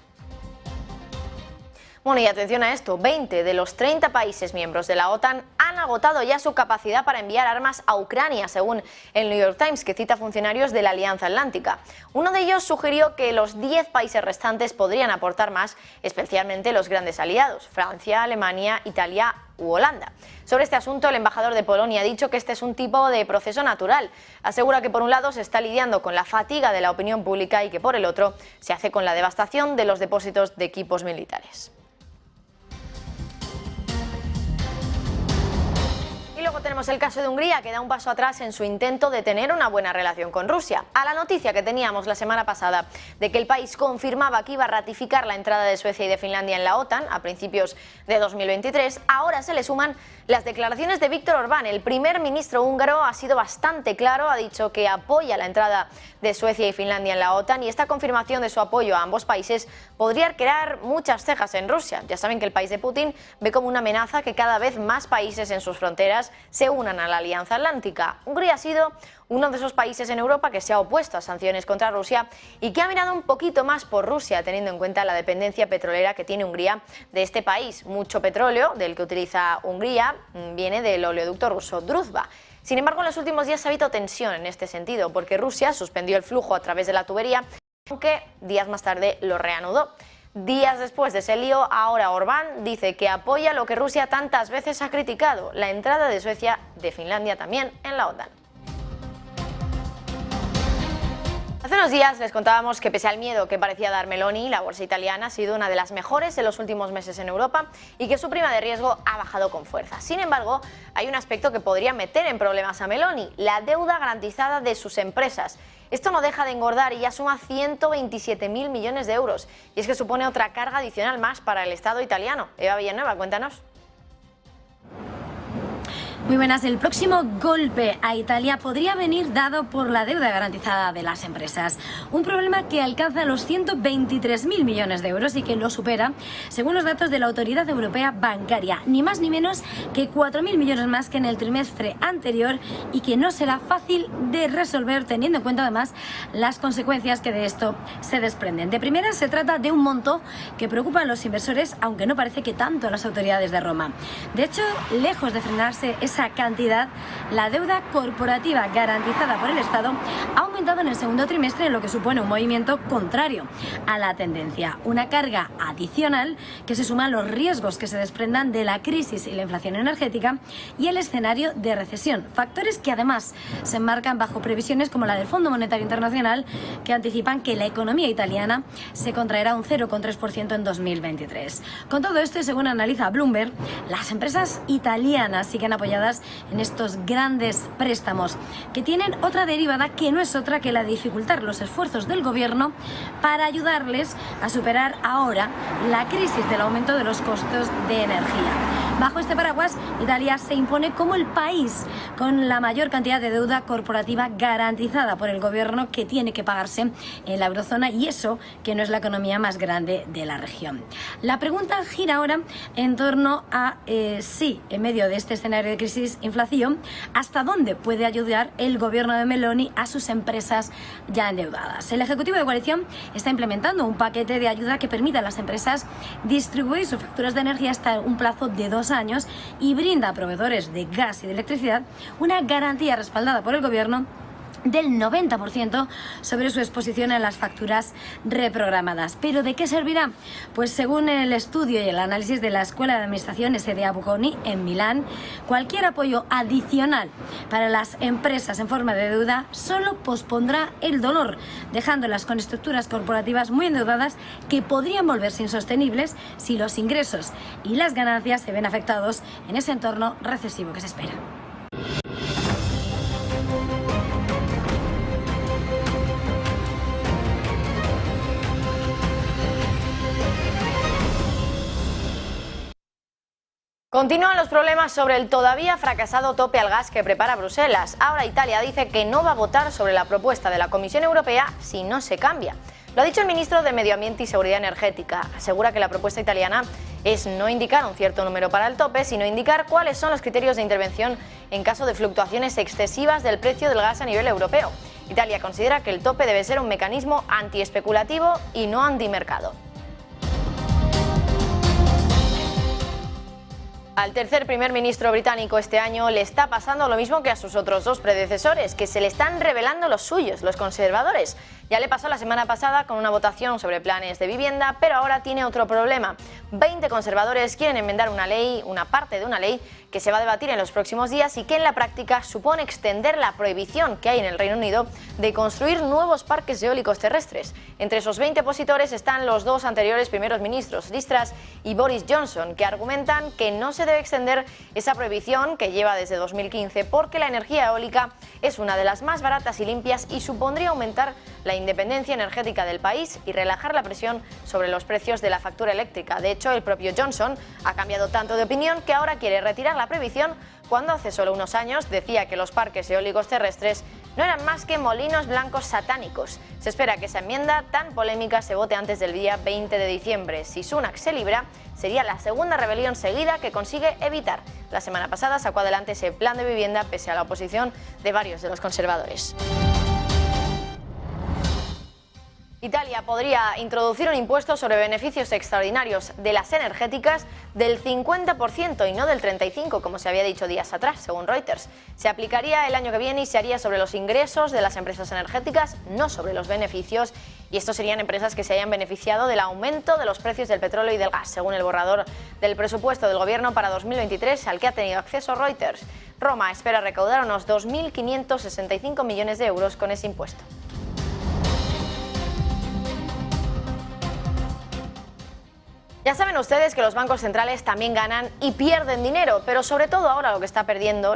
Bueno, y atención a esto, 20 de los 30 países miembros de la OTAN han agotado ya su capacidad para enviar armas a Ucrania, según el New York Times, que cita funcionarios de la Alianza Atlántica. Uno de ellos sugirió que los 10 países restantes podrían aportar más, especialmente los grandes aliados, Francia, Alemania, Italia u Holanda. Sobre este asunto, el embajador de Polonia ha dicho que este es un tipo de proceso natural. Asegura que por un lado se está lidiando con la fatiga de la opinión pública y que por el otro se hace con la devastación de los depósitos de equipos militares. Y luego tenemos el caso de Hungría, que da un paso atrás en su intento de tener una buena relación con Rusia. A la noticia que teníamos la semana pasada de que el país confirmaba que iba a ratificar la entrada de Suecia y de Finlandia en la OTAN a principios de 2023, ahora se le suman las declaraciones de Viktor Orbán. El primer ministro húngaro ha sido bastante claro, ha dicho que apoya la entrada de Suecia y Finlandia en la OTAN, y esta confirmación de su apoyo a ambos países podría crear muchas cejas en Rusia. Ya saben que el país de Putin ve como una amenaza que cada vez más países en sus fronteras se unan a la Alianza Atlántica. Hungría ha sido uno de esos países en Europa que se ha opuesto a sanciones contra Rusia y que ha mirado un poquito más por Rusia, teniendo en cuenta la dependencia petrolera que tiene Hungría de este país. Mucho petróleo del que utiliza Hungría viene del oleoducto ruso Druzhba. Sin embargo, en los últimos días ha habido tensión en este sentido, porque Rusia suspendió el flujo a través de la tubería, aunque días más tarde lo reanudó. Días después de ese lío, ahora Orbán dice que apoya lo que Rusia tantas veces ha criticado, la entrada de Suecia, de Finlandia también, en la OTAN. Hace unos días les contábamos que pese al miedo que parecía dar Meloni, la bolsa italiana ha sido una de las mejores en los últimos meses en Europa y que su prima de riesgo ha bajado con fuerza. Sin embargo, hay un aspecto que podría meter en problemas a Meloni, la deuda garantizada de sus empresas. Esto no deja de engordar y ya suma 127.000 millones de euros. Y es que supone otra carga adicional más para el Estado italiano. Eva Villanueva, cuéntanos. Muy buenas. El próximo golpe a Italia podría venir dado por la deuda garantizada de las empresas. Un problema que alcanza los 123.000 millones de euros y que lo supera, según los datos de la Autoridad Europea Bancaria. Ni más ni menos que 4.000 millones más que en el trimestre anterior y que no será fácil de resolver teniendo en cuenta además las consecuencias que de esto se desprenden. De primera se trata de un monto que preocupa a los inversores, aunque no parece que tanto a las autoridades de Roma. De hecho, lejos de frenarse esa cantidad, la deuda corporativa garantizada por el Estado ha aumentado en el segundo trimestre, lo que supone un movimiento contrario a la tendencia. Una carga adicional que se suma a los riesgos que se desprendan de la crisis y la inflación energética y el escenario de recesión. Factores que además se enmarcan bajo previsiones como la del Fondo Monetario Internacional, que anticipan que la economía italiana se contraerá un 0,3% en 2023. Con todo esto, y según analiza Bloomberg, las empresas italianas siguen apoyadas en estos grandes préstamos que tienen otra derivada que no es otra que la de dificultar los esfuerzos del gobierno para ayudarles a superar ahora la crisis del aumento de los costos de energía. Bajo este paraguas, Italia se impone como el país con la mayor cantidad de deuda corporativa garantizada por el gobierno que tiene que pagarse en la eurozona, y eso que no es la economía más grande de la región. La pregunta gira ahora en torno a si, en medio de este escenario de crisis, inflación, hasta dónde puede ayudar el gobierno de Meloni a sus empresas ya endeudadas. El Ejecutivo de Coalición está implementando un paquete de ayuda que permita a las empresas distribuir sus facturas de energía hasta un plazo de 2 años y brinda a proveedores de gas y de electricidad una garantía respaldada por el gobierno del 90% sobre su exposición a las facturas reprogramadas. ¿Pero de qué servirá? Pues según el estudio y el análisis de la Escuela de Administración SDA Bocconi en Milán, cualquier apoyo adicional para las empresas en forma de deuda solo pospondrá el dolor, dejándolas con estructuras corporativas muy endeudadas que podrían volverse insostenibles si los ingresos y las ganancias se ven afectados en ese entorno recesivo que se espera. Continúan los problemas sobre el todavía fracasado tope al gas que prepara Bruselas. Ahora Italia dice que no va a votar sobre la propuesta de la Comisión Europea si no se cambia. Lo ha dicho el ministro de Medio Ambiente y Seguridad Energética. Asegura que la propuesta italiana es no indicar un cierto número para el tope, sino indicar cuáles son los criterios de intervención en caso de fluctuaciones excesivas del precio del gas a nivel europeo. Italia considera que el tope debe ser un mecanismo antiespeculativo y no antimercado. Al tercer primer ministro británico este año le está pasando lo mismo que a sus otros dos predecesores, que se le están revelando los suyos, los conservadores. Ya le pasó la semana pasada con una votación sobre planes de vivienda, pero ahora tiene otro problema. 20 conservadores quieren enmendar una ley, una parte de una ley que se va a debatir en los próximos días y que en la práctica supone extender la prohibición que hay en el Reino Unido de construir nuevos parques eólicos terrestres. Entre esos 20 opositores están los dos anteriores primeros ministros, Liz Truss y Boris Johnson, que argumentan que no se debe extender esa prohibición que lleva desde 2015 porque la energía eólica es una de las más baratas y limpias y supondría aumentar la independencia energética del país y relajar la presión sobre los precios de la factura eléctrica. De hecho, el propio Johnson ha cambiado tanto de opinión que ahora quiere retirar la prohibición cuando hace solo unos años decía que los parques eólicos terrestres no eran más que molinos blancos satánicos. Se espera que esa enmienda tan polémica se vote antes del día 20 de diciembre. Si Sunak se libra, sería la segunda rebelión seguida que consigue evitar. La semana pasada sacó adelante ese plan de vivienda pese a la oposición de varios de los conservadores. Italia podría introducir un impuesto sobre beneficios extraordinarios de las energéticas del 50% y no del 35%, como se había dicho días atrás, según Reuters. Se aplicaría el año que viene y se haría sobre los ingresos de las empresas energéticas, no sobre los beneficios. Y estos serían empresas que se hayan beneficiado del aumento de los precios del petróleo y del gas, según el borrador del presupuesto del gobierno para 2023 al que ha tenido acceso Reuters. Roma espera recaudar unos 2.565 millones de euros con ese impuesto. Ya saben ustedes que los bancos centrales también ganan y pierden dinero, pero sobre todo ahora lo que están perdiendo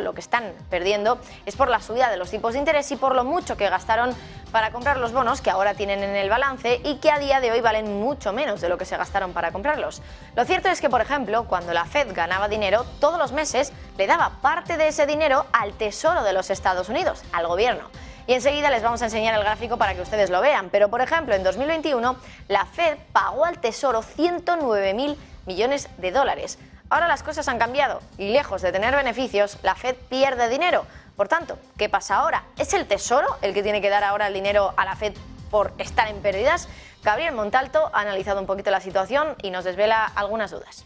es por la subida de los tipos de interés y por lo mucho que gastaron para comprar los bonos que ahora tienen en el balance y que a día de hoy valen mucho menos de lo que se gastaron para comprarlos. Lo cierto es que, por ejemplo, cuando la Fed ganaba dinero, todos los meses le daba parte de ese dinero al Tesoro de los Estados Unidos, al gobierno. Y enseguida les vamos a enseñar el gráfico para que ustedes lo vean. Pero, por ejemplo, en 2021 la Fed pagó al Tesoro 109.000 millones de dólares. Ahora las cosas han cambiado y lejos de tener beneficios, la Fed pierde dinero. Por tanto, ¿qué pasa ahora? ¿Es el Tesoro el que tiene que dar ahora el dinero a la Fed por estar en pérdidas? Gabriel Montalto ha analizado un poquito la situación y nos desvela algunas dudas.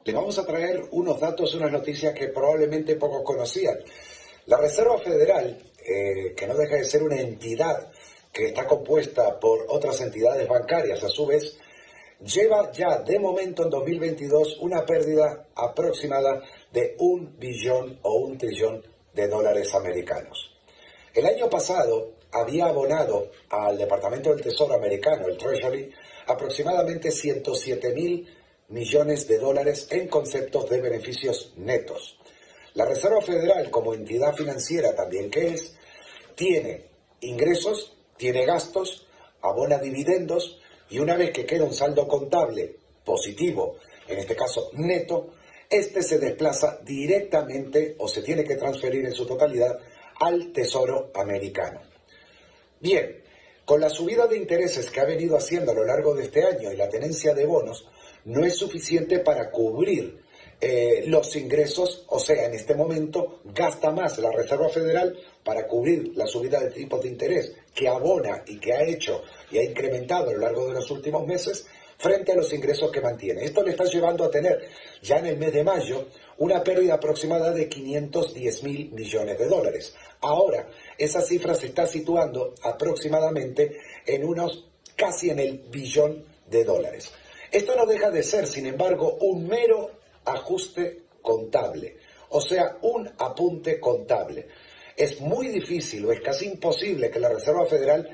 Le vamos a traer unos datos, unas noticias que probablemente pocos conocían. La Reserva Federal, que no deja de ser una entidad que está compuesta por otras entidades bancarias, a su vez, lleva ya de momento en 2022 una pérdida aproximada de 1 billón o 1 trillón de dólares americanos. El año pasado había abonado al Departamento del Tesoro americano, el Treasury, aproximadamente 107.000 millones de dólares en conceptos de beneficios netos. La Reserva Federal, como entidad financiera también que es, tiene ingresos, tiene gastos, abona dividendos y una vez que queda un saldo contable positivo, en este caso neto, este se desplaza directamente o se tiene que transferir en su totalidad al Tesoro americano. Bien, con la subida de intereses que ha venido haciendo a lo largo de este año y la tenencia de bonos, no es suficiente para cubrir los ingresos, o sea, en este momento gasta más la Reserva Federal para cubrir la subida de tipos de interés que abona y que ha hecho y ha incrementado a lo largo de los últimos meses frente a los ingresos que mantiene. Esto le está llevando a tener ya en el mes de mayo una pérdida aproximada de 510.000 millones de dólares. Ahora, esa cifra se está situando aproximadamente en casi en el billón de dólares. Esto no deja de ser, sin embargo, un mero ajuste contable, o sea, un apunte contable. Es muy difícil o es casi imposible que la Reserva Federal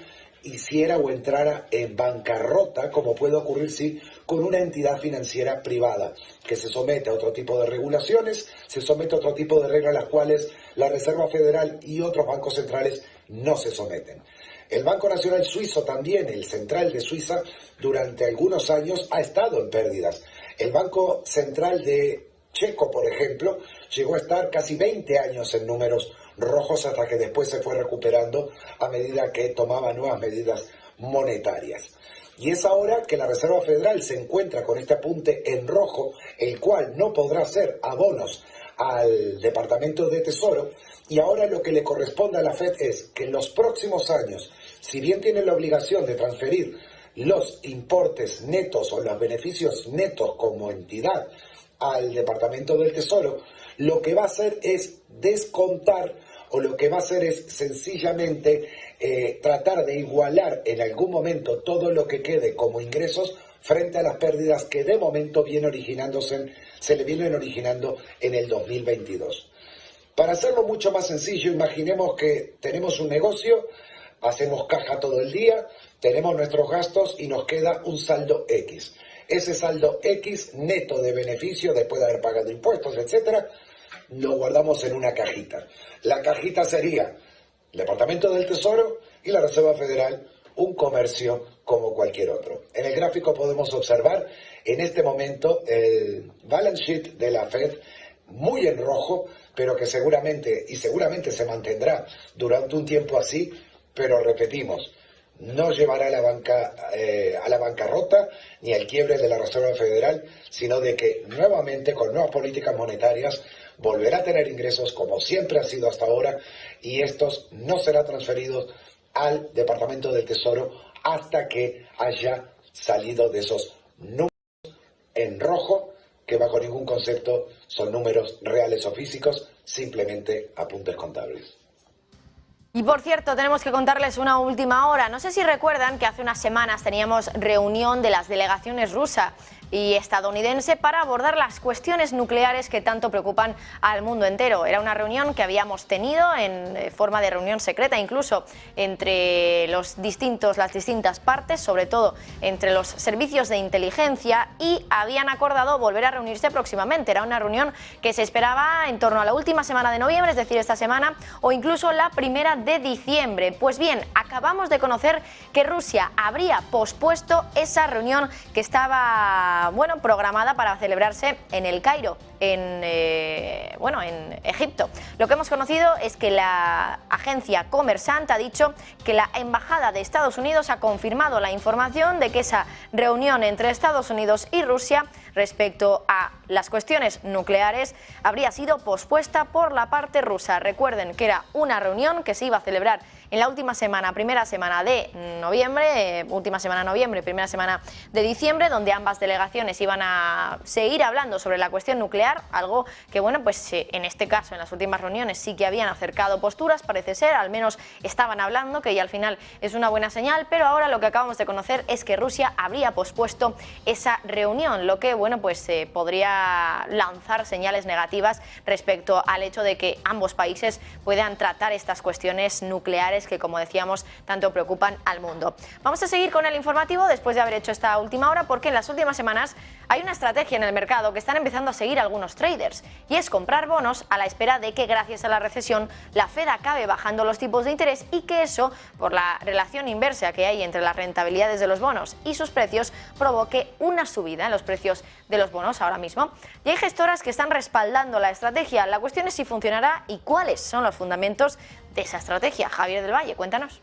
hiciera o entrara en bancarrota, como puede ocurrir sí con una entidad financiera privada, que se somete a otro tipo de regulaciones, se somete a otro tipo de reglas a las cuales la Reserva Federal y otros bancos centrales no se someten. El Banco Nacional Suizo también, el central de Suiza, durante algunos años ha estado en pérdidas. El Banco Central de Checo, por ejemplo, llegó a estar casi 20 años en números rojos hasta que después se fue recuperando a medida que tomaba nuevas medidas monetarias. Y es ahora que la Reserva Federal se encuentra con este apunte en rojo, el cual no podrá hacer abonos al Departamento de Tesoro, y ahora lo que le corresponde a la Fed es que en los próximos años, si bien tiene la obligación de transferir los importes netos o los beneficios netos como entidad al Departamento del Tesoro, lo que va a hacer es descontar o lo que va a hacer es sencillamente tratar de igualar en algún momento todo lo que quede como ingresos frente a las pérdidas que de momento se le vienen originando en el 2022. Para hacerlo mucho más sencillo, imaginemos que tenemos un negocio, hacemos caja todo el día, tenemos nuestros gastos y nos queda un saldo X. Ese saldo X neto de beneficio, después de haber pagado impuestos, etcétera, lo guardamos en una cajita. La cajita sería el Departamento del Tesoro y la Reserva Federal, un comercio como cualquier otro. En el gráfico podemos observar en este momento el balance sheet de la Fed muy en rojo, pero que seguramente se mantendrá durante un tiempo así, pero repetimos, no llevará a la bancarrota ni al quiebre de la Reserva Federal, sino de que nuevamente con nuevas políticas monetarias volverá a tener ingresos como siempre ha sido hasta ahora, y estos no serán transferidos al Departamento del Tesoro hasta que haya salido de esos números en rojo, que bajo ningún concepto son números reales o físicos, simplemente apuntes contables. Y por cierto, tenemos que contarles una última hora. No sé si recuerdan que hace unas semanas teníamos reunión de las delegaciones rusa y estadounidense para abordar las cuestiones nucleares que tanto preocupan al mundo entero. Era una reunión que habíamos tenido en forma de reunión secreta, incluso entre las distintas partes, sobre todo entre los servicios de inteligencia, y habían acordado volver a reunirse próximamente. Era una reunión que se esperaba en torno a la última semana de noviembre, es decir, esta semana, o incluso la primera de diciembre. Pues bien, acabamos de conocer que Rusia habría pospuesto esa reunión que estaba programada para celebrarse en El Cairo, en Egipto. Lo que hemos conocido es que la agencia Kommersant ha dicho que la embajada de Estados Unidos ha confirmado la información de que esa reunión entre Estados Unidos y Rusia respecto a las cuestiones nucleares habría sido pospuesta por la parte rusa. Recuerden que era una reunión que se iba a celebrar en la última semana, primera semana de noviembre, primera semana de diciembre, donde ambas delegaciones iban a seguir hablando sobre la cuestión nuclear, algo que, en este caso, en las últimas reuniones sí que habían acercado posturas, parece ser, al menos estaban hablando, que ya al final es una buena señal, pero ahora lo que acabamos de conocer es que Rusia habría pospuesto esa reunión, lo que, podría lanzar señales negativas respecto al hecho de que ambos países puedan tratar estas cuestiones nucleares que, como decíamos, tanto preocupan al mundo. Vamos a seguir con el informativo después de haber hecho esta última hora, porque en las últimas semanas hay una estrategia en el mercado que están empezando a seguir algunos traders, y es comprar bonos a la espera de que, gracias a la recesión, la Fed acabe bajando los tipos de interés y que eso, por la relación inversa que hay entre las rentabilidades de los bonos y sus precios, provoque una subida en los precios de los bonos ahora mismo. Y hay gestoras que están respaldando la estrategia. La cuestión es si funcionará y cuáles son los fundamentos de esa estrategia. Javier del Valle, cuéntanos.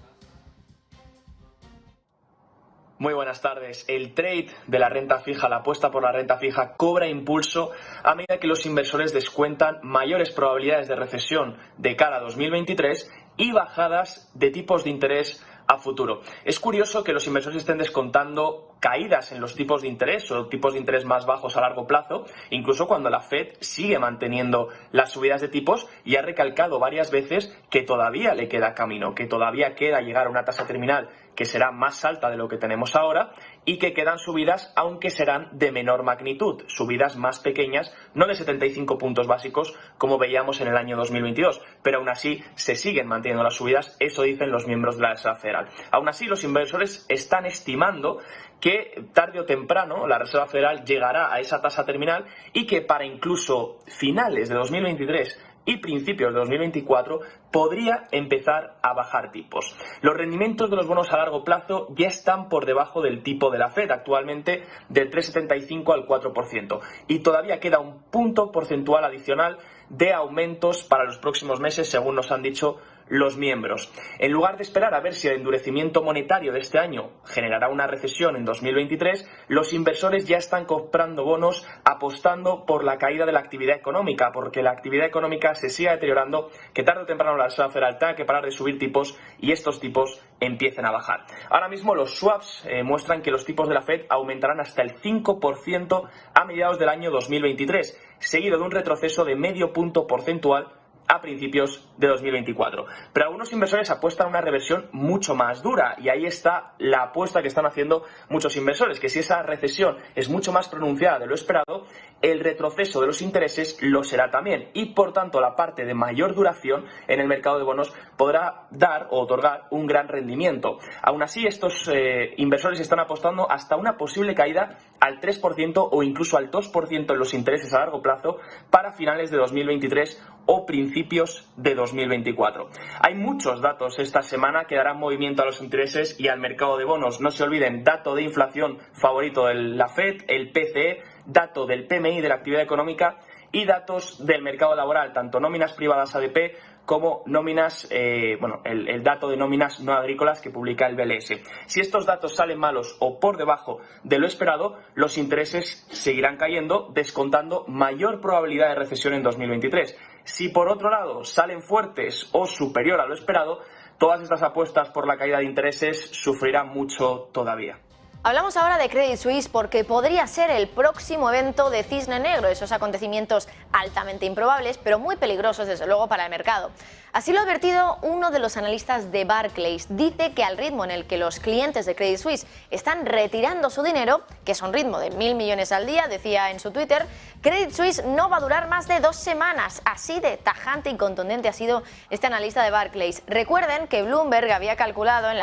Muy buenas tardes. El trade de la renta fija, la apuesta por la renta fija, cobra impulso a medida que los inversores descuentan mayores probabilidades de recesión de cara a 2023 y bajadas de tipos de interés a futuro. Es curioso que los inversores estén descontando caídas en los tipos de interés o tipos de interés más bajos a largo plazo, incluso cuando la Fed sigue manteniendo las subidas de tipos y ha recalcado varias veces que todavía le queda camino, que todavía queda llegar a una tasa terminal que será más alta de lo que tenemos ahora y que quedan subidas, aunque serán de menor magnitud, subidas más pequeñas, no de 75 puntos básicos como veíamos en el año 2022, pero aún así se siguen manteniendo las subidas, eso dicen los miembros de la Reserva Federal. Aún así, los inversores están estimando que tarde o temprano la Reserva Federal llegará a esa tasa terminal y que para incluso finales de 2023 y principios de 2024 podría empezar a bajar tipos. Los rendimientos de los bonos a largo plazo ya están por debajo del tipo de la Fed, actualmente del 3,75 al 4%, y todavía queda un punto porcentual adicional de aumentos para los próximos meses, según nos han dicho los miembros. En lugar de esperar a ver si el endurecimiento monetario de este año generará una recesión en 2023, los inversores ya están comprando bonos apostando por la caída de la actividad económica, porque la actividad económica se sigue deteriorando, que tarde o temprano la Reserva Federal tenga que parar de subir tipos y estos tipos empiecen a bajar. Ahora mismo los swaps muestran que los tipos de la Fed aumentarán hasta el 5% a mediados del año 2023, seguido de un retroceso de medio punto porcentual a principios de 2024. Pero algunos inversores apuestan a una reversión mucho más dura, y ahí está la apuesta que están haciendo muchos inversores, que si esa recesión es mucho más pronunciada de lo esperado, el retroceso de los intereses lo será también, y por tanto la parte de mayor duración en el mercado de bonos podrá dar o otorgar un gran rendimiento. Aún así, estos inversores están apostando hasta una posible caída al 3% o incluso al 2% en los intereses a largo plazo para finales de 2023 o principios de 2024. Hay muchos datos esta semana que darán movimiento a los intereses y al mercado de bonos. No se olviden, dato de inflación favorito de la Fed, el PCE, dato del PMI de la actividad económica y datos del mercado laboral, tanto nóminas privadas ADP como nóminas, el dato de nóminas no agrícolas que publica el BLS. Si estos datos salen malos o por debajo de lo esperado, los intereses seguirán cayendo, descontando mayor probabilidad de recesión en 2023. Si por otro lado salen fuertes o superior a lo esperado, todas estas apuestas por la caída de intereses sufrirán mucho todavía. Hablamos ahora de Credit Suisse porque podría ser el próximo evento de Cisne Negro, esos acontecimientos altamente improbables, pero muy peligrosos desde luego para el mercado. Así lo ha advertido uno de los analistas de Barclays. Dice que al ritmo en el que los clientes de Credit Suisse están retirando su dinero, que es un ritmo de 1.000 millones al día, decía en su Twitter, Credit Suisse no va a durar más de 2 semanas. Así de tajante y contundente ha sido este analista de Barclays. Recuerden que Bloomberg había calculado que en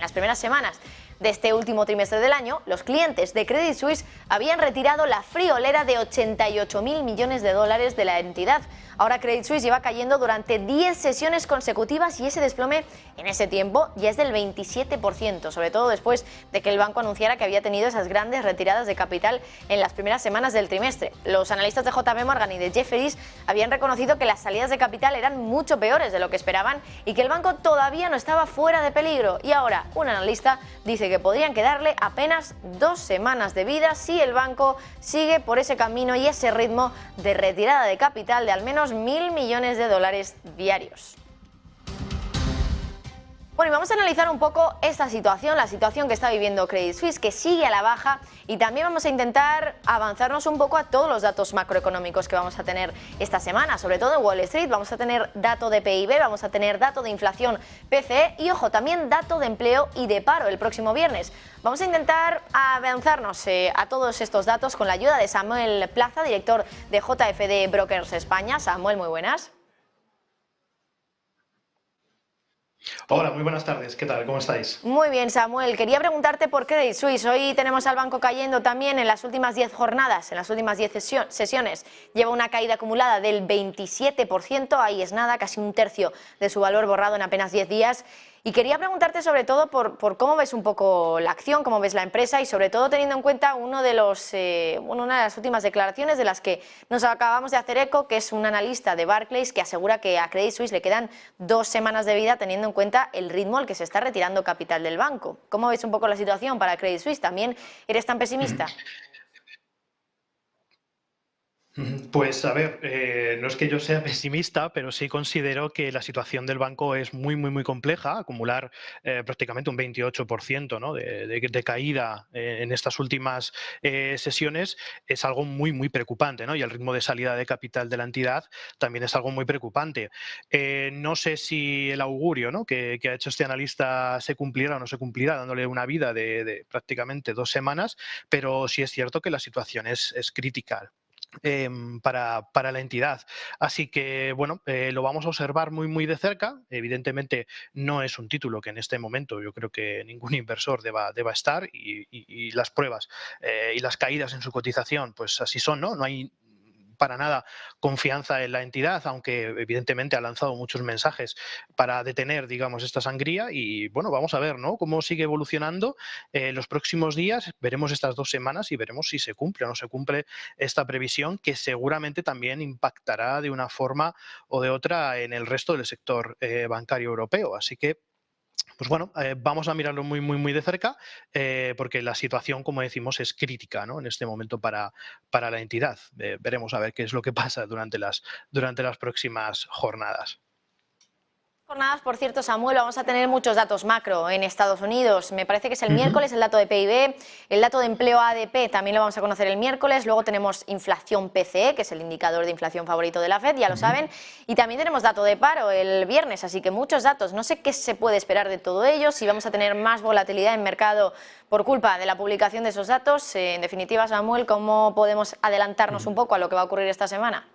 las primeras semanas de este último trimestre del año, los clientes de Credit Suisse habían retirado la friolera de 88.000 millones de dólares de la entidad. Ahora Credit Suisse lleva cayendo durante 10 sesiones consecutivas y ese desplome en ese tiempo ya es del 27%, sobre todo después de que el banco anunciara que había tenido esas grandes retiradas de capital en las primeras semanas del trimestre. Los analistas de JP Morgan y de Jefferies habían reconocido que las salidas de capital eran mucho peores de lo que esperaban y que el banco todavía no estaba fuera de peligro. Y ahora un analista dice que podrían quedarle apenas 2 semanas de vida si el banco sigue por ese camino y ese ritmo de retirada de capital de al menos 1.000 millones de dólares diarios. Bueno, y vamos a analizar un poco esta situación, la situación que está viviendo Credit Suisse, que sigue a la baja, y también vamos a intentar avanzarnos un poco a todos los datos macroeconómicos que vamos a tener esta semana, sobre todo en Wall Street. Vamos a tener dato de PIB, vamos a tener dato de inflación PCE y, ojo, también dato de empleo y de paro el próximo viernes. Vamos a intentar avanzarnos a todos estos datos con la ayuda de Samuel Plaza, director de JFD Brokers España. Samuel, muy buenas. Hola, muy buenas tardes. ¿Qué tal? ¿Cómo estáis? Muy bien, Samuel. Quería preguntarte por Credit Suisse. Hoy tenemos al banco cayendo también en las últimas 10 jornadas, en las últimas 10 sesiones. Lleva una caída acumulada del 27%, ahí es nada, casi un tercio de su valor borrado en apenas 10 días. Y quería preguntarte sobre todo por cómo ves un poco la acción, cómo ves la empresa y sobre todo teniendo en cuenta una de las últimas declaraciones de las que nos acabamos de hacer eco, que es un analista de Barclays que asegura que a Credit Suisse le quedan 2 semanas de vida teniendo en cuenta el ritmo al que se está retirando capital del banco. ¿Cómo ves un poco la situación para Credit Suisse? ¿También eres tan pesimista? Pues a ver, no es que yo sea pesimista, pero sí considero que la situación del banco es muy compleja. Acumular prácticamente un 28%, ¿no? de caída en estas últimas sesiones es algo muy preocupante, ¿no? Y el ritmo de salida de capital de la entidad también es algo muy preocupante. No sé si el augurio, ¿no? que ha hecho este analista se cumplirá o no se cumplirá, dándole una vida de prácticamente 2 semanas, pero sí es cierto que la situación es crítica para la entidad. Así que, bueno, lo vamos a observar muy de cerca. Evidentemente no es un título que en este momento yo creo que ningún inversor deba estar y las pruebas y las caídas en su cotización, pues así son, ¿no? No hay para nada confianza en la entidad, aunque evidentemente ha lanzado muchos mensajes para detener, digamos, esta sangría. Y bueno, vamos a ver, ¿no? Cómo sigue evolucionando los próximos días. Veremos estas 2 semanas y veremos si se cumple o no se cumple esta previsión, que seguramente también impactará de una forma o de otra en el resto del sector bancario europeo. Así que pues bueno, vamos a mirarlo muy de cerca porque la situación, como decimos, es crítica, ¿no? En este momento para la entidad. Veremos a ver qué es lo que pasa durante las próximas jornadas. Jornadas, por cierto, Samuel, vamos a tener muchos datos macro en Estados Unidos. Me parece que es el miércoles el dato de PIB, el dato de empleo ADP también lo vamos a conocer el miércoles. Luego tenemos inflación PCE, que es el indicador de inflación favorito de la Fed, ya lo saben. Y también tenemos dato de paro el viernes, así que muchos datos. No sé qué se puede esperar de todo ello, si vamos a tener más volatilidad en mercado por culpa de la publicación de esos datos. En definitiva, Samuel, ¿cómo podemos adelantarnos un poco a lo que va a ocurrir esta semana?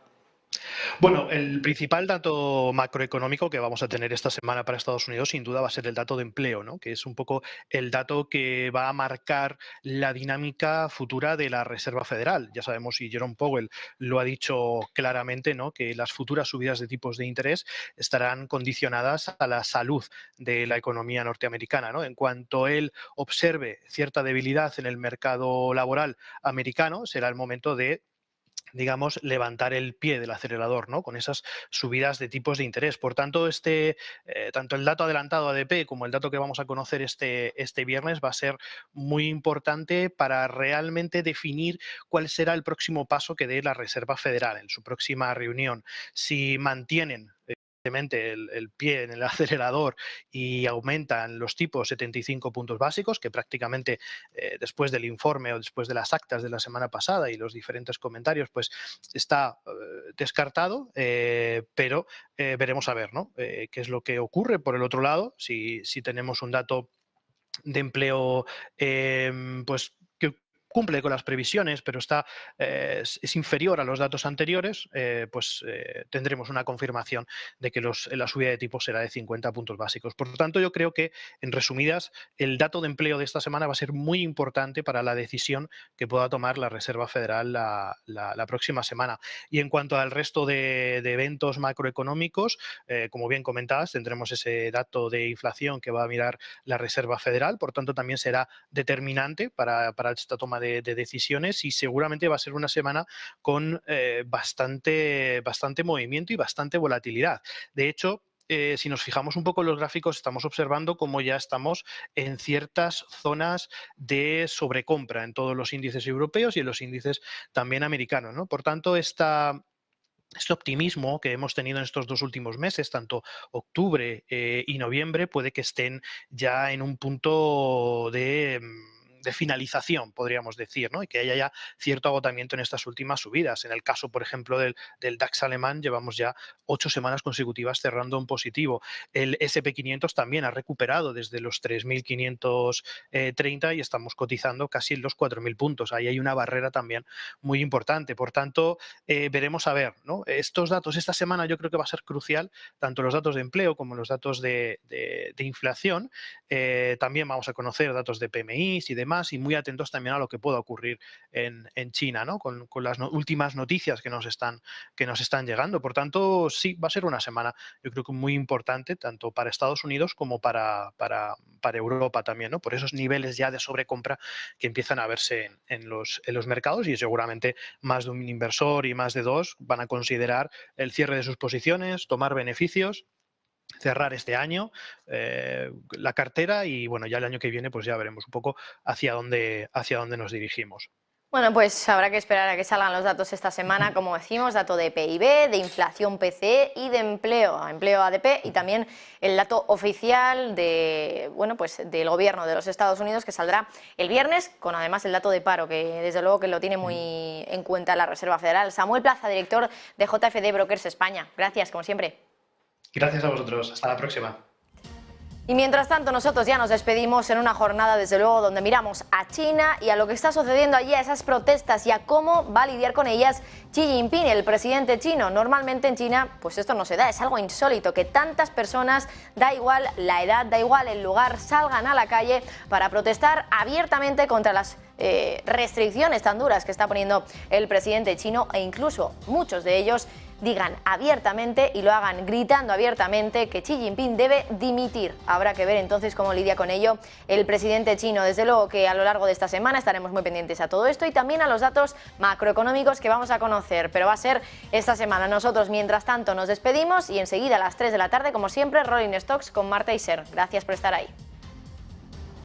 Bueno, el principal dato macroeconómico que vamos a tener esta semana para Estados Unidos sin duda va a ser el dato de empleo, ¿no? Que es un poco el dato que va a marcar la dinámica futura de la Reserva Federal. Ya sabemos, y Jerome Powell lo ha dicho claramente, ¿no? Que las futuras subidas de tipos de interés estarán condicionadas a la salud de la economía norteamericana, ¿no? En cuanto él observe cierta debilidad en el mercado laboral americano, será el momento de, digamos, levantar el pie del acelerador, ¿no? Con esas subidas de tipos de interés. Por tanto, tanto el dato adelantado ADP como el dato que vamos a conocer este viernes va a ser muy importante para realmente definir cuál será el próximo paso que dé la Reserva Federal en su próxima reunión. Si mantienen el pie en el acelerador y aumentan los tipos 75 puntos básicos, que prácticamente después del informe o después de las actas de la semana pasada y los diferentes comentarios, pues está descartado, pero veremos a ver, ¿no? Qué es lo que ocurre por el otro lado, si tenemos un dato de empleo pues que cumple con las previsiones, pero es inferior a los datos anteriores, tendremos una confirmación de que la subida de tipos será de 50 puntos básicos. Por lo tanto, yo creo que, en resumidas, el dato de empleo de esta semana va a ser muy importante para la decisión que pueda tomar la Reserva Federal la próxima semana. Y en cuanto al resto de eventos macroeconómicos, como bien comentabas, tendremos ese dato de inflación que va a mirar la Reserva Federal, por tanto también será determinante para esta toma de decisiones, y seguramente va a ser una semana con bastante movimiento y bastante volatilidad. De hecho, si nos fijamos un poco en los gráficos, estamos observando cómo ya estamos en ciertas zonas de sobrecompra en todos los índices europeos y en los índices también americanos, ¿no? Por tanto, este optimismo que hemos tenido en estos 2 últimos meses, tanto octubre y noviembre, puede que estén ya en un punto de finalización, podríamos decir, ¿no? Y que haya ya cierto agotamiento en estas últimas subidas. En el caso, por ejemplo, del DAX alemán, llevamos ya 8 semanas consecutivas cerrando en positivo. El SP500 también ha recuperado desde los 3.530 y estamos cotizando casi en los 4.000 puntos. Ahí hay una barrera también muy importante. Por tanto, veremos a ver, ¿no? Estos datos esta semana yo creo que va a ser crucial, tanto los datos de empleo como los datos de inflación. También vamos a conocer datos de PMI y demás, y muy atentos también a lo que pueda ocurrir en China, ¿no? Con las últimas noticias que nos están llegando. Por tanto, sí, va a ser una semana, yo creo que muy importante, tanto para Estados Unidos como para Europa también, ¿no? Por esos niveles ya de sobrecompra que empiezan a verse en los mercados, y seguramente más de un inversor y más de 2 van a considerar el cierre de sus posiciones, tomar beneficios, cerrar este año la cartera, y bueno, ya el año que viene pues ya veremos un poco hacia dónde nos dirigimos. Bueno, pues habrá que esperar a que salgan los datos esta semana, como decimos, dato de PIB, de inflación PCE y de empleo ADP, y también el dato oficial del gobierno de los Estados Unidos, que saldrá el viernes, con además el dato de paro, que desde luego que lo tiene muy en cuenta la Reserva Federal. Samuel Plaza, director de JFD Brokers España. Gracias, como siempre. Gracias a vosotros. Hasta la próxima. Y mientras tanto, nosotros ya nos despedimos en una jornada, desde luego, donde miramos a China y a lo que está sucediendo allí, a esas protestas y a cómo va a lidiar con ellas Xi Jinping, el presidente chino. Normalmente en China, pues esto no se da, es algo insólito, que tantas personas, da igual la edad, da igual el lugar, salgan a la calle para protestar abiertamente contra las restricciones tan duras que está poniendo el presidente chino, e incluso muchos de ellos digan abiertamente y lo hagan gritando abiertamente que Xi Jinping debe dimitir. Habrá que ver entonces cómo lidia con ello el presidente chino. Desde luego que a lo largo de esta semana estaremos muy pendientes a todo esto y también a los datos macroeconómicos que vamos a conocer, pero va a ser esta semana. Nosotros, mientras tanto, nos despedimos y enseguida a las 3 de la tarde, como siempre, Rolling Stocks con Marta Iser. Gracias por estar ahí.